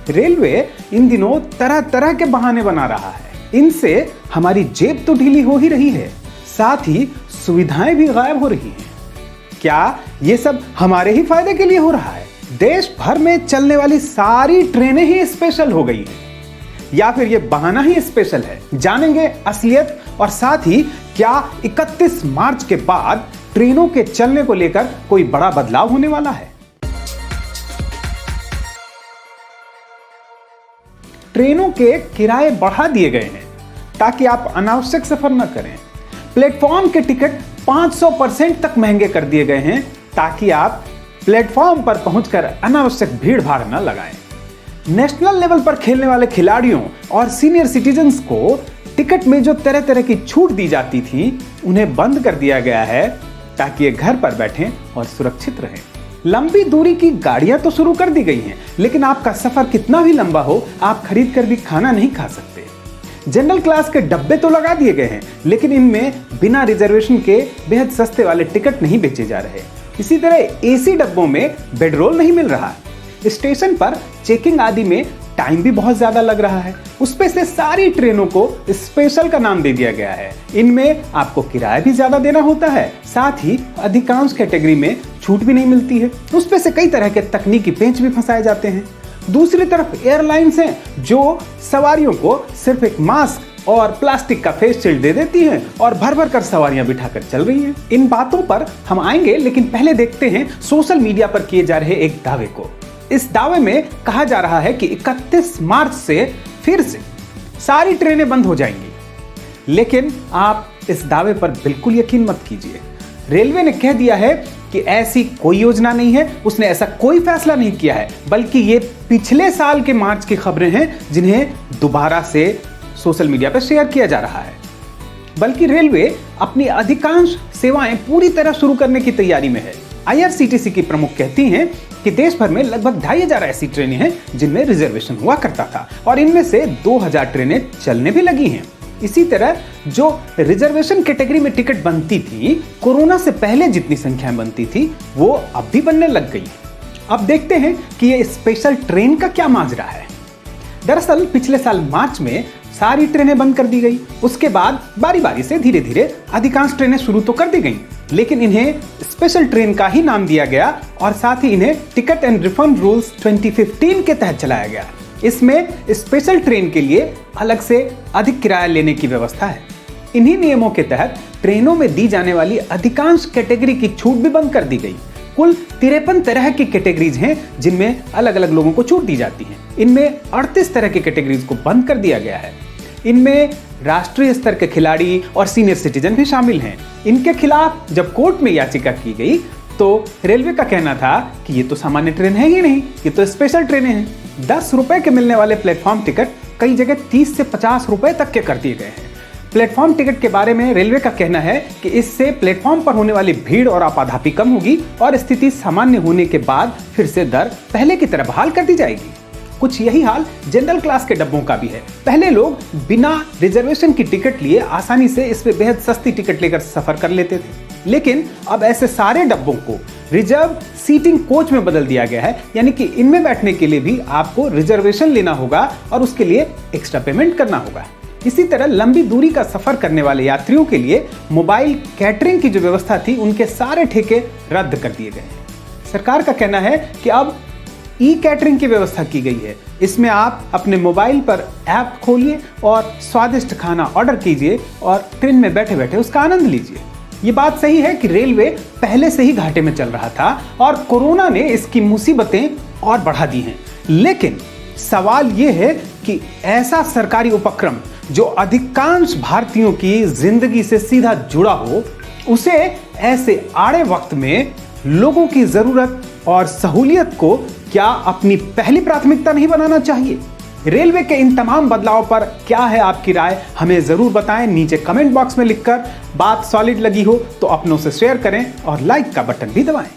Railway इन दिनों तरह तरह के बहाने बना रहा है। इनसे हमारी जेब तो ढीली हो ही रही है, साथ ही सुविधाएं भी गायब हो रही हैं। क्या ये सब हमारे ही फायदे के लिए हो रहा है? देश भर में चलने वाली सारी ट्रेनें ही स्पेशल हो गई हैं, या फिर ये बहाना ही स्पेशल है? जानेंगे असलियत और साथ ही क्या 31 मार्च के बाद ट्रेनों के चलने को लेकर कोई बड़ा बदलाव होने वाला है। ट्रेनों के किराए बढ़ा दिए गए हैं ताकि आप अनावश्यक सफर न करें। प्लेटफॉर्म के टिकट 500% तक महंगे कर दिए गए हैं ताकि आप प्लेटफॉर्म पर पहुंचकर अनावश्यक भीड़ भाड़ न लगाएं। नेशनल लेवल पर खेलने वाले खिलाड़ियों और सीनियर सिटीजन्स को टिकट में जो तरह तरह की छूट दी जाती थी, उन्हें बंद कर दिया गया है ताकि ये घर पर बैठें और सुरक्षित रहें। लंबी दूरी की गाड़ियां तो शुरू कर दी गई हैं, लेकिन आपका सफर कितना भी लंबा हो, आप खरीद कर भी खाना नहीं खा सकते। जनरल क्लास के डब्बे तो लगा दिए गए हैं, लेकिन इनमें बिना रिजर्वेशन के बेहद सस्ते वाले टिकट नहीं बेचे जा रहे। इसी तरह एसी डब्बों में बेडरोल नहीं मिल रहा। स्टेशन पर चेकिंग आदि में टाइम भी बहुत ज्यादा लग रहा है। उसपे से सारी ट्रेनों को स्पेशल का नाम दे दिया गया है। इनमें आपको किराया भी ज्यादा देना होता है, साथ ही अधिकांश कैटेगरी में छूट भी नहीं मिलती है। उसपे से कई तरह के तकनीकी पेंच भी फंसाए जाते हैं। दूसरी तरफ एयरलाइंस हैं जो सवारियों को सिर्फ एक मास्क और प्लास्टिक का फेस शील्ड दे देती हैं और भर भर कर सवारियां बिठाकर चल रही हैं। इन बातों पर हम आएंगे, लेकिन पहले देखते हैं सोशल मीडिया पर किए जा रहे एक दावे को। इस दावे में कहा जा रहा है कि 31 मार्च से फिर से सारी ट्रेनें बंद हो जाएंगी, लेकिन आप इस दावे पर बिल्कुल यकीन मत कीजिए। रेलवे ने कह दिया है कि ऐसी कोई योजना नहीं है, उसने ऐसा कोई फैसला नहीं किया है, बल्कि ये पिछले साल के मार्च की खबरें हैं जिन्हें दोबारा से सोशल मीडिया पर शेयर किया जा रहा है। बल्कि रेलवे अपनी अधिकांश सेवाएं पूरी तरह शुरू करने की तैयारी में है। IRCTC की प्रमुख कहती हैं कि देश भर में लगभग 2500 ऐसी ट्रेनें हैं जिनमें रिजर्वेशन हुआ करता था और इनमें से 2000 ट्रेनें चलने भी लगी हैं। इसी तरह जो रिजर्वेशन कैटेगरी में टिकट बनती थी, कोरोना से पहले जितनी संख्या बनती थी, वो अब भी बनने लग गई है। अब देखते हैं कि ये स्पेशल ट्रेन का क्या माजरा है। दरअसल पिछले साल मार्च में सारी ट्रेनें बंद कर दी गई। उसके बाद बारी बारी से धीरे धीरे अधिकांश ट्रेनें शुरू तो कर दी गई, लेकिन इन्हें स्पेशल ट्रेन का ही नाम दिया गया और साथ ही इन्हें टिकट एंड रिफंड रूल्स 2015 के तहत चलाया गया। इसमें स्पेशल ट्रेन के लिए अलग से अधिक किराया लेने की व्यवस्था है। इन्हीं नियमों के तहत ट्रेनों में दी जाने वाली अधिकांश कैटेगरी की छूट भी बंद कर दी गई। कुल 53 तरह की कैटेगरीज हैं जिनमें अलग अलग लोगों को छूट दी जाती है। इनमें 38 तरह की कैटेगरीज को बंद कर दिया गया है। इनमें राष्ट्रीय स्तर के खिलाड़ी और सीनियर सिटीजन भी शामिल हैं। इनके खिलाफ जब कोर्ट में याचिका की गई तो रेलवे का कहना था कि ये तो सामान्य ट्रेन है ही नहीं, ये तो स्पेशल ट्रेनें हैं। 10 रुपए के मिलने वाले प्लेटफॉर्म टिकट कई जगह 30 से 50 रुपए तक के कर दिए गए हैं। प्लेटफॉर्म टिकट के बारे में रेलवे का कहना है कि इससे प्लेटफॉर्म पर होने वाली भीड़ और आपाधापी कम होगी और स्थिति सामान्य होने के बाद फिर से दर पहले की तरह बहाल कर दी जाएगी। कुछ यही हाल जनरल क्लास के डब्बों का भी है। पहले लोग बिना रिजर्वेशन की टिकट लिए आसानी से इस पे बेहद सस्ती टिकट लेकर सफर कर लेते थे, लेकिन अब ऐसे सारे डब्बों को रिजर्व सीटिंग कोच में बदल दिया गया है, यानी कि इनमें बैठने के लिए भी आपको रिजर्वेशन लेना होगा और उसके लिए एक्स्ट्रा पेमेंट करना होगा। इसी तरह लंबी दूरी का सफर करने वाले यात्रियों के लिए मोबाइल कैटरिंग की जो व्यवस्था थी, उनके सारे ठेके रद्द कर दिए गए हैं। सरकार का कहना है कि अब ई कैटरिंग की व्यवस्था की गई है। इसमें आप अपने मोबाइल पर ऐप खोलिए और स्वादिष्ट खाना ऑर्डर कीजिए और ट्रेन में बैठे बैठे उसका आनंद लीजिए। ये बात सही है कि रेलवे पहले से ही घाटे में चल रहा था और कोरोना ने इसकी मुसीबतें और बढ़ा दी हैं, लेकिन सवाल ये है कि ऐसा सरकारी उपक्रम जो अधिकांश भारतीयों की जिंदगी से सीधा जुड़ा हो, उसे ऐसे आड़े वक्त में लोगों की जरूरत और सहूलियत को क्या अपनी पहली प्राथमिकता नहीं बनाना चाहिए? रेलवे के इन तमाम बदलावों पर क्या है आपकी राय, हमें जरूर बताएं नीचे कमेंट बॉक्स में लिखकर। बात सॉलिड लगी हो तो अपनों से शेयर करें और लाइक का बटन भी दबाएं।